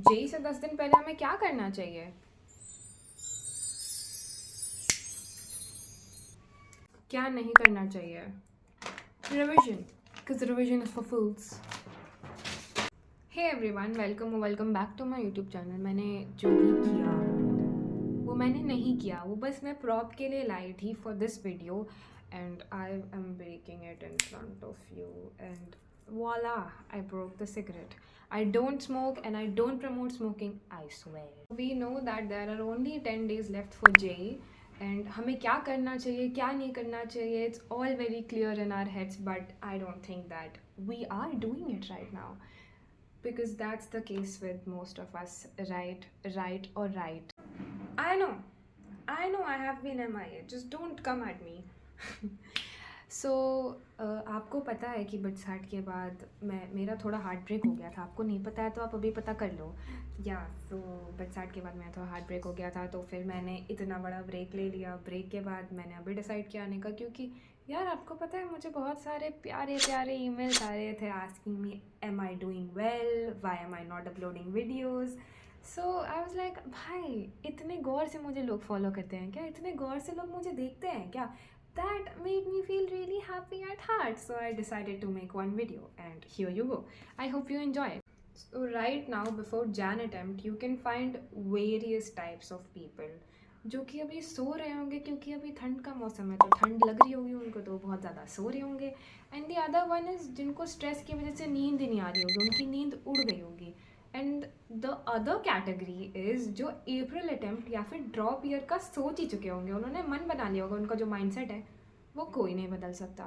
JEE से 10 दिन पहले हमें क्या करना चाहिए? क्या नहीं करना चाहिए? Revision, because revision is for fools. Hey everyone, welcome back to my YouTube channel. मैंने जो भी किया वो मैंने नहीं किया, वो बस मैं प्रॉप के लिए लाई थी for this video and I am breaking it in front of you and voila, I broke the cigarette. I don't smoke and I don't promote smoking, I swear. We know that there are only 10 days left for JEE and हमें क्या करना चाहिए क्या नहीं करना चाहिए, it's all very clear in our heads, but I don't think that we are doing it right now because that's the case with most of us, right or right. I know, I have been MIA. Just don't come at me. सो आपको पता है कि बरसात के बाद मेरा थोड़ा heart break हो गया था. आपको नहीं पता है तो आप अभी पता कर लो. या तो बरसात के बाद मेरा थोड़ा हार्ट ब्रेक हो गया था, तो फिर मैंने इतना बड़ा ब्रेक ले लिया. ब्रेक के बाद मैंने अभी डिसाइड किया आने का, क्योंकि यार आपको पता है मुझे बहुत सारे प्यारे प्यारे ईमेल्स आ रहे थे asking me am I doing well, why am I not uploading videos. So I was like भाई इतने गौर से मुझे लोग फॉलो करते हैं क्या, इतने गौर से लोग मुझे देखते हैं क्या. That made me feel really happy at heart, so I decided to make one video and here you go. I hope you enjoy it. So right now before Jan attempt you can find various types of people जो कि अभी सो रहे होंगे, क्योंकि अभी ठंड का मौसम है तो ठंड लग रही होगी उनको, तो बहुत ज़्यादा सो रहे होंगे. And the other one is जिनको स्ट्रेस की वजह से नींद ही नहीं आ रही होगी, उनकी नींद उड़ गई होगी. And the other category is जो अप्रैल अटेम्प्ट या फिर ड्रॉप ईयर का सोच ही चुके होंगे, उन्होंने मन बना लिया होगा, उनका जो माइंडसेट है वो कोई नहीं बदल सकता.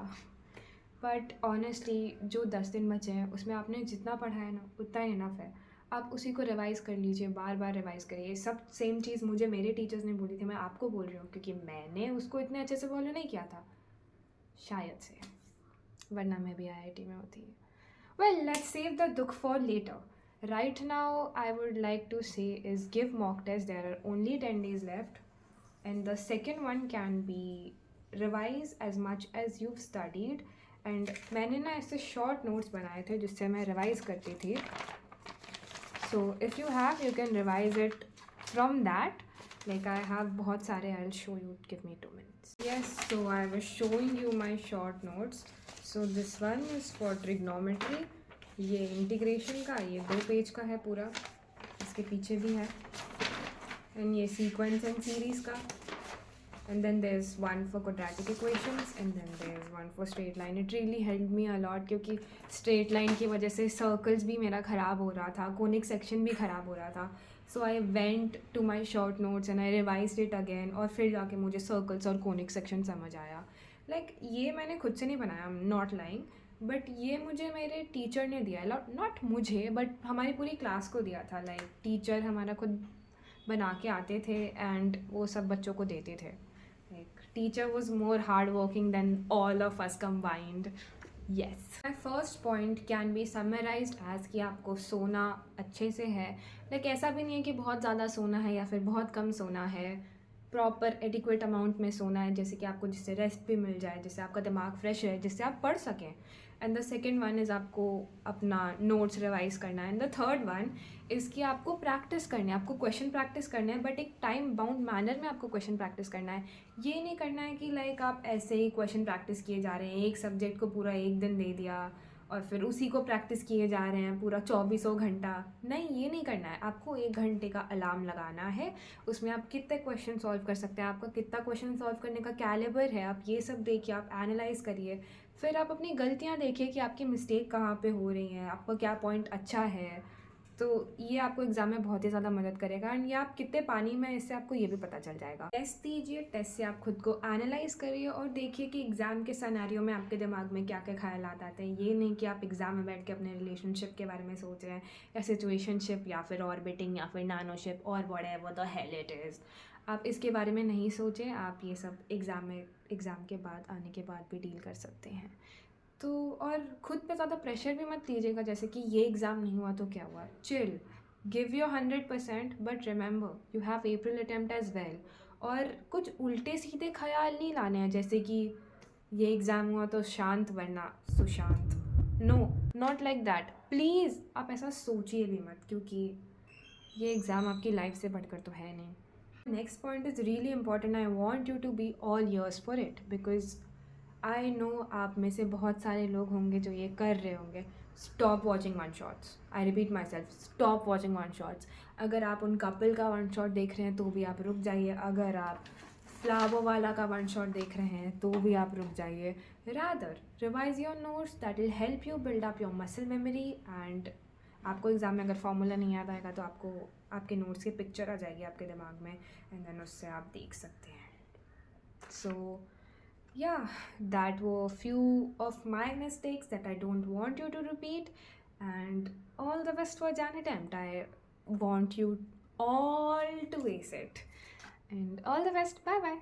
बट ऑनेस्टली जो 10 दिन बचे हैं उसमें आपने जितना पढ़ा है ना उतना ही इनफ है. आप उसी को रिवाइज़ कर लीजिए, बार बार रिवाइज़ करिए. सब सेम चीज़ मुझे मेरे टीचर्स ने बोली थी, मैं आपको बोल रही हूँ क्योंकि मैंने उसको इतने अच्छे से फॉलो नहीं किया था शायद से, वरना मैं भी IIT में होती. वेल लेट्स सेव द दुख for later. Right now, I would like to say is give mock test. There are only 10 days left, and the second one can be revise as much as you've studied. And मैंने ना ऐसे short notes बनाए थे जिससे मैं revise करती थी. So if you have, you can revise it from that. Like I have बहुत सारे. I'll show you. Give me 2 minutes. Yes, so I was showing you my short notes. So this one is for trigonometry. ये integration का, ये 2 page का है पूरा, इसके पीछे भी है. एंड ये सीक्वेंस एंड सीरीज़ का. And then there is one for quadratic equations and then there is one for straight line. It really help me a lot, क्योंकि स्ट्रेट लाइन की वजह से सर्कल्स भी मेरा ख़राब हो रहा था, कोनिक सेक्शन भी ख़राब हो रहा था. So I went to my short notes and I revised it again, और फिर जाके मुझे सर्कल्स और कोनिक सेक्शन समझ आया. लाइक ये मैंने खुद से नहीं बनाया, I am not lying, but ये मुझे मेरे टीचर ने दिया. नॉट मुझे बट हमारी पूरी क्लास को दिया था. लाइक टीचर हमारा खुद बना के आते थे एंड वो सब बच्चों को देते थे. Like teacher was more hard working than all of us combined. Yes, my first point can be summarised as कि आपको सोना अच्छे से है. लाइक ऐसा भी नहीं है कि बहुत ज़्यादा सोना है या फिर बहुत कम सोना है. प्रॉपर एडिक्वेट अमाउंट में सोना है, जैसे कि आपको जिससे रेस्ट भी मिल जाए, जिससे आपका दिमाग फ्रेश है, जिससे आप पढ़ सकें. And the second one is आपको अपना नोट्स रिवाइज करना है. And the third one is कि आपको प्रैक्टिस करनी है, आपको क्वेश्चन प्रैक्टिस करना है, बट एक टाइम बाउंड मैनर में आपको क्वेश्चन प्रैक्टिस करना है. ये नहीं करना है कि लाइक आप ऐसे ही क्वेश्चन प्रैक्टिस किए जा रहे हैं, एक सब्जेक्ट को पूरा एक दिन दे दिया और फिर उसी को प्रैक्टिस किए जा रहे हैं पूरा 24 घंटा. नहीं, ये नहीं करना है. आपको 1 घंटे का अलार्म लगाना है, उसमें आप कितने क्वेश्चन सॉल्व कर सकते हैं, आपका कितना क्वेश्चन सॉल्व करने का कैलिबर है, आप ये सब देखिए, आप एनालाइज करिए. फिर आप अपनी गलतियाँ देखिए कि आपकी मिस्टेक कहाँ पे हो रही हैं, आपका क्या पॉइंट अच्छा है. तो ये आपको एग्ज़ाम में बहुत ही ज़्यादा मदद करेगा. एंड ये आप कितने पानी में, इससे आपको ये भी पता चल जाएगा. टेस्ट दीजिए, टेस्ट से आप खुद को एनालाइज करिए और देखिए कि एग्ज़ाम के सिनेरियो में आपके दिमाग में क्या क्या ख्यालात आते हैं. ये नहीं कि आप एग्ज़ाम में बैठ के अपने रिलेशनशिप के बारे में सोच रहे हैं, या सिचुएशनशिप, या फिर ऑर्बिटिंग, या फिर नानोशिप, और whatever the hell it is. आप इसके बारे में नहीं सोचें. आप ये सब एग्ज़ाम के बाद आने के बाद भी डील कर सकते हैं. तो और खुद पे ज़्यादा प्रेशर भी मत लीजिएगा, जैसे कि ये एग्ज़ाम नहीं हुआ तो क्या हुआ. Chill, give your 100%, but remember you have April attempt as well. और कुछ उल्टे सीधे ख्याल नहीं लाने हैं, जैसे कि ये एग्ज़ाम हुआ तो शांत वरना Sushant. No, not like that. Please आप ऐसा सोचिए भी मत, क्योंकि ये एग्ज़ाम आपकी लाइफ से बढ़कर तो है नहीं। Next point is really important, I want you to be all ears for it, because I know आप में से बहुत सारे लोग होंगे जो ये कर रहे होंगे। Stop watching one shots, I repeat my self, stop watching one shots. अगर आप उन कपल का वन शॉट देख रहे हैं तो भी आप रुक जाइए, अगर आप फ्लावर वाला का वन शॉट देख रहे हैं तो भी आप रुक जाइए। Rather revise your notes, that will help you build up your muscle memory, and आपको एग्ज़ाम में अगर फॉर्मूला नहीं याद आएगा तो आपको आपके नोट्स की पिक्चर आ जाएगी आपके दिमाग में, एंड देन उससे आप देख सकते हैं। सो yeah, that were few of my mistakes that I don't want you to repeat, and all the best for Jan attempt. I want you all to ace it, and all the best. Bye bye.